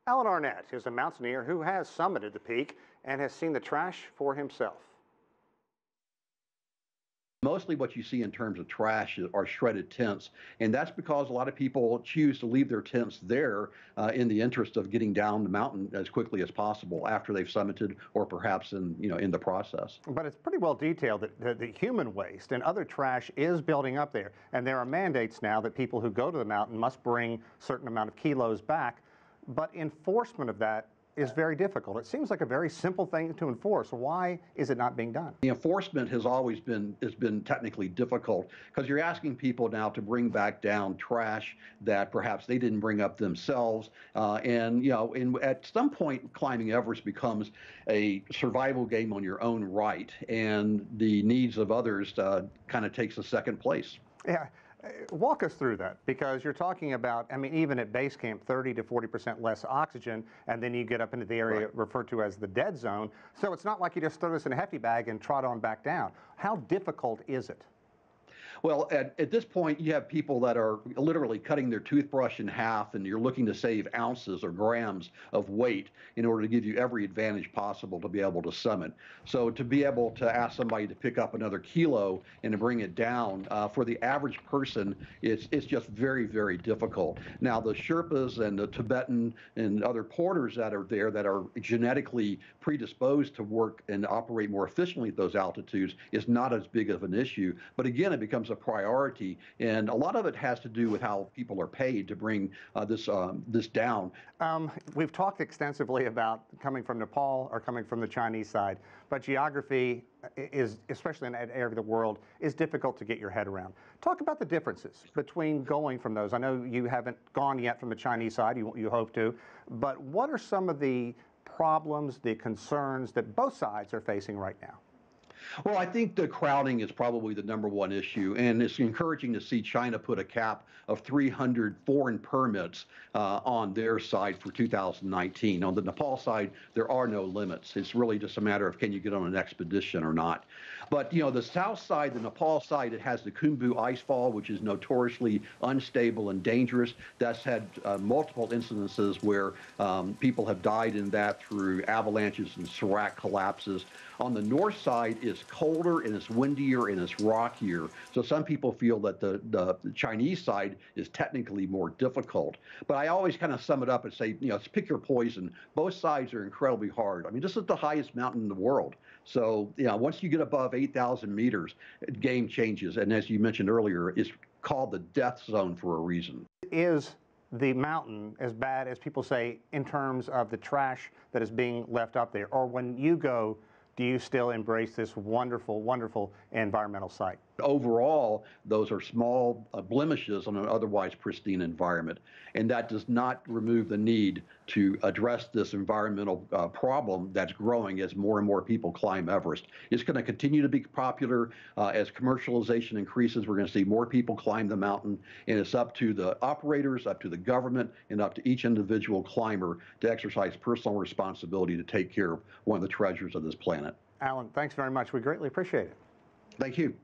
Alan Arnette is a mountaineer who has summited the peak and has seen the trash for himself. Mostly what you see in terms of trash are shredded tents, and that's because a lot of people choose to leave their tents there in the interest of getting down the mountain as quickly as possible after they've summited, or perhaps in the process. But it's pretty well detailed that the human waste and other trash is building up there, and there are mandates now that people who go to the mountain must bring a certain amount of kilos back, but enforcement of that is very difficult. It seems like a very simple thing to enforce. Why is it not being done? The enforcement has always been technically difficult because you're asking people now to bring back down trash that perhaps they didn't bring up themselves, and at some point climbing Everest becomes a survival game on your own right, and the needs of others kind of takes a second place. Yeah. Walk us through that, because you're talking about, I mean, even at base camp, 30 to 40% less oxygen, and then you get up into the area referred to as the dead zone. So it's not like you just throw this in a hefty bag and trot on back down. How difficult is it? Well, at this point, you have people that are literally cutting their toothbrush in half, and you're looking to save ounces or grams of weight in order to give you every advantage possible to be able to summit. So to be able to ask somebody to pick up another kilo and to bring it down, for the average person, it's just very, very difficult. Now, the Sherpas and the Tibetan and other porters that are there that are genetically predisposed to work and operate more efficiently at those altitudes is not as big of an issue. But again, it becomes a priority, and a lot of it has to do with how people are paid to bring this down. We've talked extensively about coming from Nepal or coming from the Chinese side, but geography is, especially in that area of the world, is difficult to get your head around. Talk about the differences between going from those. I know you haven't gone yet from the Chinese side, you hope to, but what are some of the problems, the concerns that both sides are facing right now? Well, I think the crowding is probably the #1 issue, and it's encouraging to see China put a cap of 300 foreign permits on their side for 2019. On the Nepal side, there are no limits. It's really just a matter of can you get on an expedition or not. But, the south side, the Nepal side, it has the Khumbu icefall, which is notoriously unstable and dangerous. That's had multiple incidences where people have died in that through avalanches and serac collapses. On the north side, it's colder and it's windier and it's rockier. So some people feel that the Chinese side is technically more difficult. But I always kind of sum it up and say, pick your poison. Both sides are incredibly hard. I mean, this is the highest mountain in the world. So, once you get above 8,000 meters, game changes. And as you mentioned earlier, it's called the death zone for a reason. Is the mountain as bad as people say in terms of the trash that is being left up there? Or when you go, do you still embrace this wonderful, wonderful environmental site? Overall, those are small blemishes on an otherwise pristine environment, and that does not remove the need to address this environmental problem that's growing as more and more people climb Everest. It's going to continue to be popular. As commercialization increases, we're going to see more people climb the mountain, and it's up to the operators, up to the government, and up to each individual climber to exercise personal responsibility to take care of one of the treasures of this planet. Alan, thanks very much. We greatly appreciate it. Thank you.